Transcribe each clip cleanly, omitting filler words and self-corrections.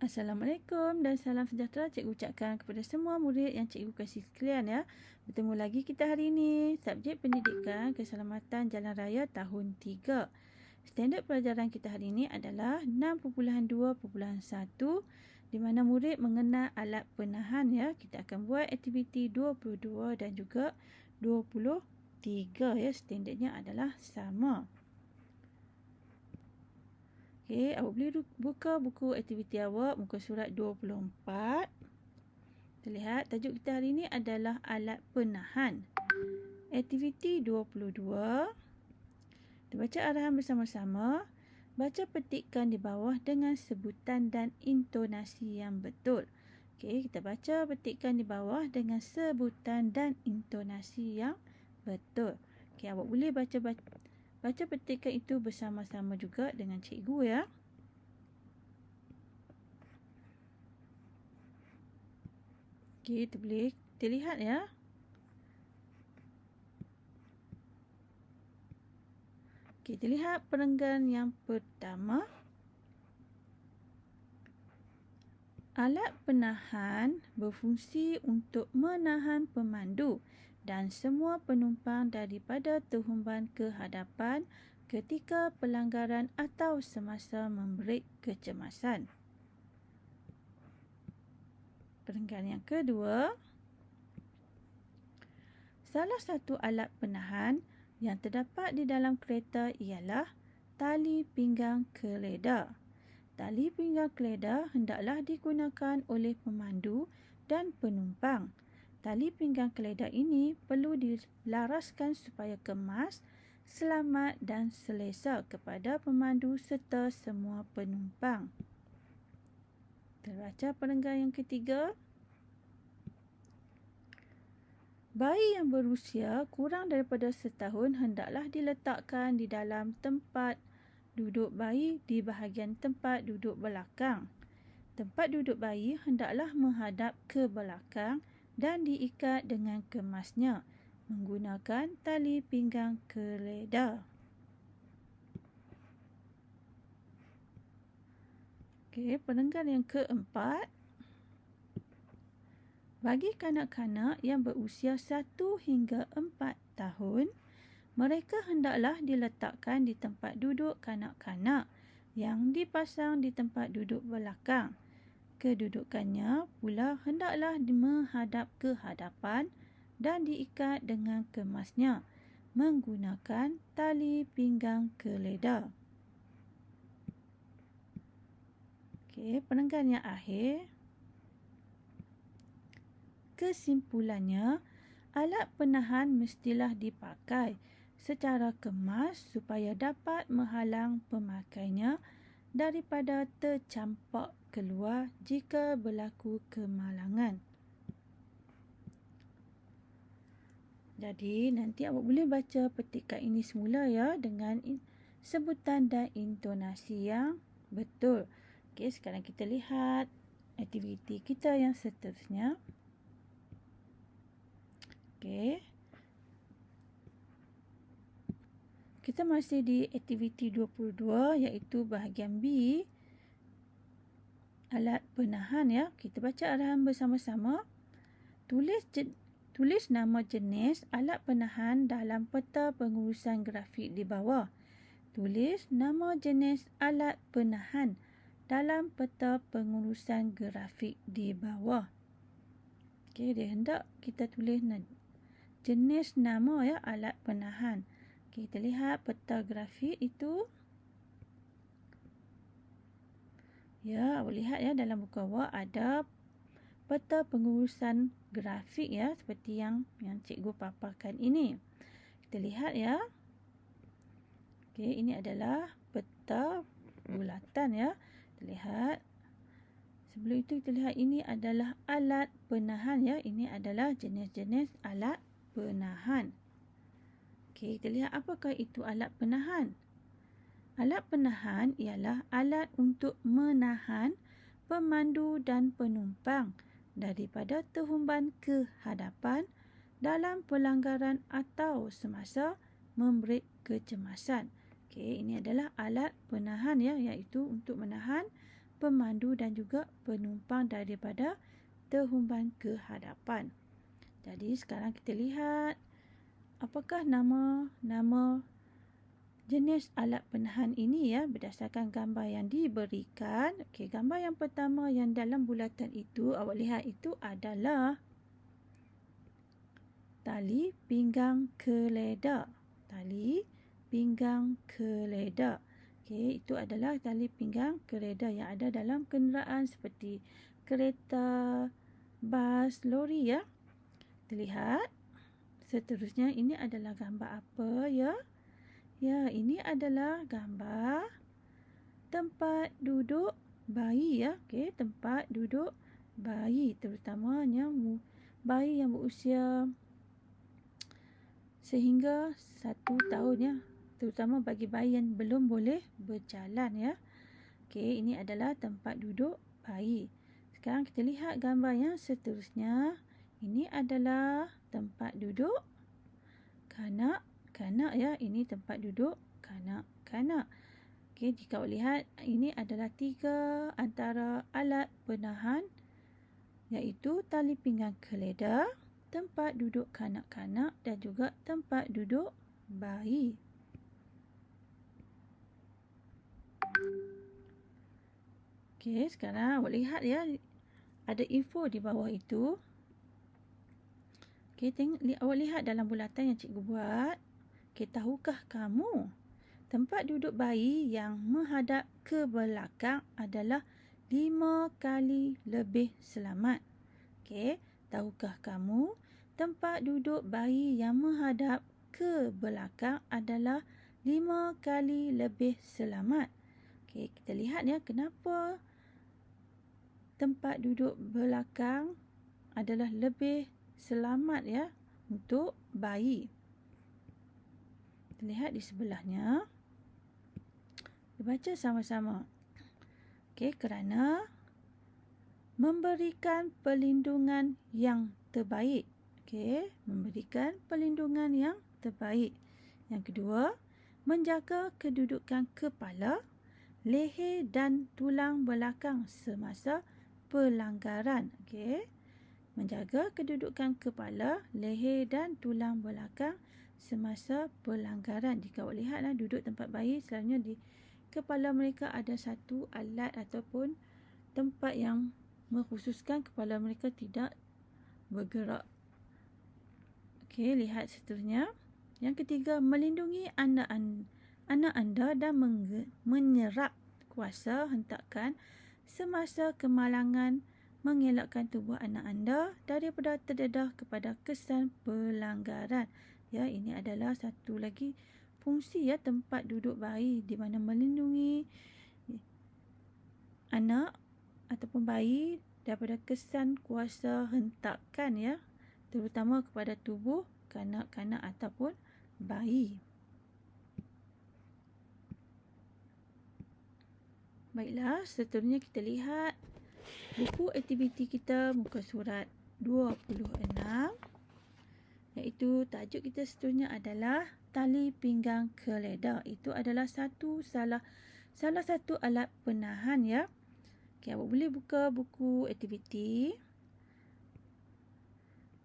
Assalamualaikum dan salam sejahtera cikgu ucapkan kepada semua murid yang cikgu kasih sekalian ya. Bertemu lagi kita hari ini. Subjek pendidikan keselamatan jalan raya tahun 3. Standard pelajaran kita hari ini adalah 6.2.1 di mana murid mengenal alat penahan ya. Kita akan buat aktiviti 22 dan juga 23 ya. Standardnya adalah sama. Okey, awak boleh buka buku aktiviti awak, muka surat 24. Terlihat tajuk kita hari ini adalah alat penahan. Aktiviti 22. Kita baca arahan bersama-sama. Baca petikan di bawah dengan sebutan dan intonasi yang betul. Okey, kita baca petikan di bawah dengan sebutan dan intonasi yang betul. Okey, awak boleh baca petikan itu bersama-sama juga dengan cikgu ya. Okey, kita lihat ya. Okey, kita lihat perenggan yang pertama. Alat penahan berfungsi untuk menahan pemandu dan semua penumpang daripada terhemban ke hadapan ketika pelanggaran atau semasa memberi kecemasan. Perenggan yang kedua. Salah satu alat penahan yang terdapat di dalam kereta ialah tali pinggang keleda. Tali pinggang keleda hendaklah digunakan oleh pemandu dan penumpang. Tali pinggang keleda ini perlu dilaraskan supaya kemas, selamat dan selesa kepada pemandu serta semua penumpang. Terbaca perenggan yang ketiga. Bayi yang berusia kurang daripada setahun hendaklah diletakkan di dalam tempat duduk bayi di bahagian tempat duduk belakang. Tempat duduk bayi hendaklah menghadap ke belakang dan diikat dengan kemasnya menggunakan tali pinggang keleda. Okey, perenggan yang keempat. Bagi kanak-kanak yang berusia 1 hingga 4 tahun, mereka hendaklah diletakkan di tempat duduk kanak-kanak yang dipasang di tempat duduk belakang. Kedudukannya pula hendaklah menghadap ke hadapan dan diikat dengan kemasnya menggunakan tali pinggang keleda. Okey, perenggan yang akhir. Kesimpulannya, alat penahan mestilah dipakai secara kemas supaya dapat menghalang pemakainya daripada tercampak keluar jika berlaku kemalangan. Jadi, nanti awak boleh baca petikan ini semula ya dengan sebutan dan intonasi yang betul. Okey, sekarang kita lihat aktiviti kita yang seterusnya. Okey. Kita masih di aktiviti 22 iaitu bahagian B. Alat penahan ya. Kita baca arahan bersama-sama. Tulis nama jenis alat penahan dalam peta pengurusan grafik di bawah. Tulis nama jenis alat penahan dalam peta pengurusan grafik di bawah. Okey, dia hendak kita tulis jenis nama ya alat penahan. Okay, kita lihat peta grafik itu. Ya, awak lihat ya dalam buku awak ada peta pengurusan grafik ya seperti yang cikgu paparkan ini. Kita lihat ya. Okey, ini adalah peta bulatan ya. Kita lihat. Sebelum itu kita lihat ini adalah alat penahan ya. Ini adalah jenis-jenis alat penahan. Okey, kita lihat apakah itu alat penahan. Alat penahan ialah alat untuk menahan pemandu dan penumpang daripada terhemban ke hadapan dalam pelanggaran atau semasa memberi kecemasan. Okey, ini adalah alat penahan ya, iaitu untuk menahan pemandu dan juga penumpang daripada terhumban ke hadapan. Jadi sekarang kita lihat apakah nama jenis alat penahan ini ya berdasarkan gambar yang diberikan. Okey, gambar yang pertama yang dalam bulatan itu awak lihat itu adalah tali pinggang keledar. Tali pinggang keledar. Okey, itu adalah tali pinggang keledar yang ada dalam kenderaan seperti kereta, bas, lori ya. Kita lihat. Seterusnya ini adalah gambar apa ya? Ya, ini adalah gambar tempat duduk bayi ya. Okey, tempat duduk bayi, terutamanya bayi yang berusia sehingga 1 tahun ya. Terutama bagi bayi yang belum boleh berjalan ya. Okey, ini adalah tempat duduk bayi. Sekarang kita lihat gambar yang seterusnya. Ini adalah tempat duduk kanak-kanak ya. Ini tempat duduk kanak-kanak. Okey, jika awak lihat ini adalah 3 antara alat penahan iaitu tali pinggang keledar, tempat duduk kanak-kanak dan juga tempat duduk bayi. Okey, sekarang awak lihat ya ada info di bawah itu. Okey, awak lihat dalam bulatan yang cikgu buat. Okey, tahukah kamu tempat duduk bayi yang menghadap ke belakang adalah 5 kali lebih selamat? Okey, tahukah kamu tempat duduk bayi yang menghadap ke belakang adalah 5 kali lebih selamat? Okey, kita lihat ya kenapa tempat duduk belakang adalah lebih selamat ya untuk bayi. Kita lihat di sebelahnya. Kita baca sama-sama. Okey, kerana memberikan perlindungan yang terbaik. Okey, memberikan perlindungan yang terbaik. Yang kedua, menjaga kedudukan kepala, leher dan tulang belakang semasa pelanggaran. Okey. Menjaga kedudukan kepala, leher dan tulang belakang semasa pelanggaran. Jika awak lihatlah duduk tempat bayi, selalunya di kepala mereka ada satu alat ataupun tempat yang mengkhususkan kepala mereka tidak bergerak. Okey, lihat seterusnya. Yang ketiga, melindungi anak anda dan menyerap kuasa hentakan semasa kemalangan, mengelakkan tubuh anak anda daripada terdedah kepada kesan pelanggaran. Ya, ini adalah satu lagi fungsi ya tempat duduk bayi di mana melindungi anak ataupun bayi daripada kesan kuasa hentakan ya, terutama kepada tubuh kanak-kanak ataupun bayi. Baiklah, seterusnya kita lihat buku aktiviti kita muka surat 26, iaitu tajuk kita seterusnya adalah tali pinggang keledar. Itu adalah salah satu alat penahan ya. Okey, awak boleh buka buku aktiviti.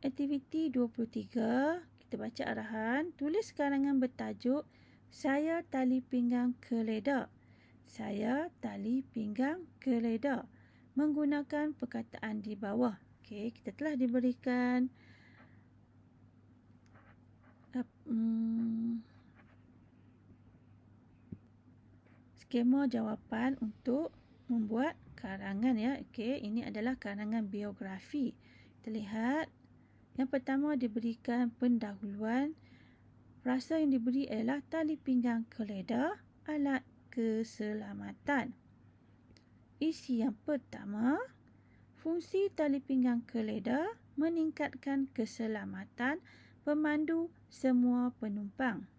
Aktiviti 23, kita baca arahan. Tulis karangan bertajuk Saya Tali Pinggang Keledar. Saya tali pinggang keledar. Menggunakan perkataan di bawah. Okey, kita telah diberikan skema jawapan untuk membuat karangan ya. Okey, ini adalah karangan biografi. Kita lihat. Yang pertama diberikan pendahuluan. Frasa yang diberi ialah tali pinggang keledar, alat keselamatan. Isi yang pertama, fungsi tali pinggang keledar meningkatkan keselamatan pemandu semua penumpang.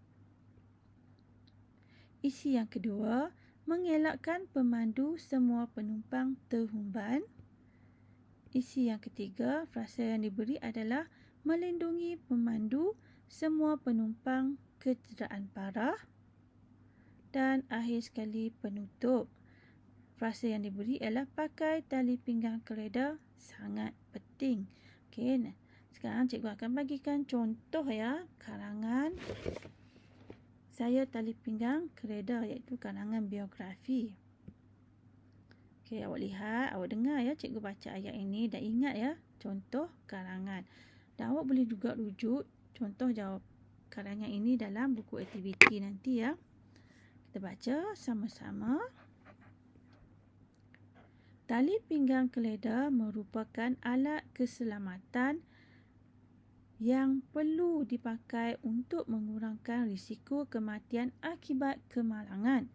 Isi yang kedua, mengelakkan pemandu semua penumpang terhumban. Isi yang ketiga, frasa yang diberi adalah melindungi pemandu semua penumpang kecederaan parah. Dan akhir sekali penutup. frasa yang diberi ialah pakai tali pinggang kereta sangat penting. Okey, sekarang cikgu akan bagikan contoh ya karangan saya tali pinggang kereta, iaitu karangan biografi. Okey, awak lihat, awak dengar ya cikgu baca ayat ini dan ingat ya contoh karangan. Dan awak boleh juga rujuk contoh jawab karangan ini dalam buku aktiviti nanti ya. Kita baca sama-sama. Tali pinggang kereta merupakan alat keselamatan yang perlu dipakai untuk mengurangkan risiko kematian akibat kemalangan.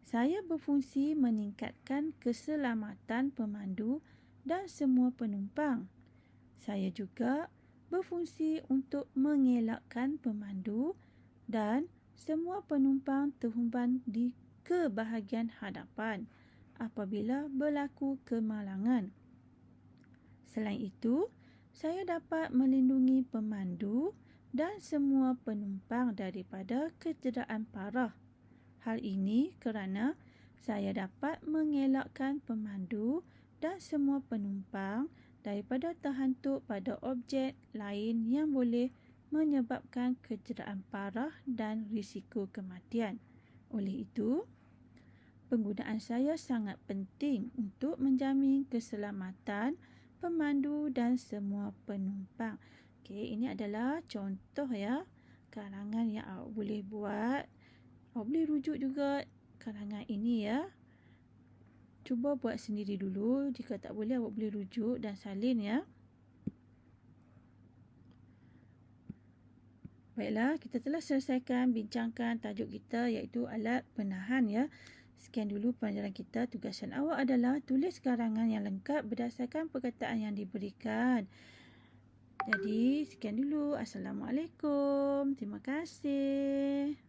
Saya berfungsi meningkatkan keselamatan pemandu dan semua penumpang. Saya juga berfungsi untuk mengelakkan pemandu dan semua penumpang terhumban ke bahagian hadapan apabila berlaku kemalangan. Selain itu, saya dapat melindungi pemandu dan semua penumpang daripada kecederaan parah. Hal ini kerana saya dapat mengelakkan pemandu dan semua penumpang daripada terhantuk pada objek lain yang boleh menyebabkan kecederaan parah dan risiko kematian. Oleh itu, penggunaan saya sangat penting untuk menjamin keselamatan pemandu dan semua penumpang. Okey, ini adalah contoh ya karangan yang awak boleh buat. Awak boleh rujuk juga karangan ini ya. Cuba buat sendiri dulu. Jika tak boleh, awak boleh rujuk dan salin ya. Baiklah, kita telah selesaikan bincangkan tajuk kita iaitu alat penahan ya. Sekian dulu pelajaran kita. Tugasan awak adalah tulis karangan yang lengkap berdasarkan perkataan yang diberikan. Jadi, sekian dulu. Assalamualaikum. Terima kasih.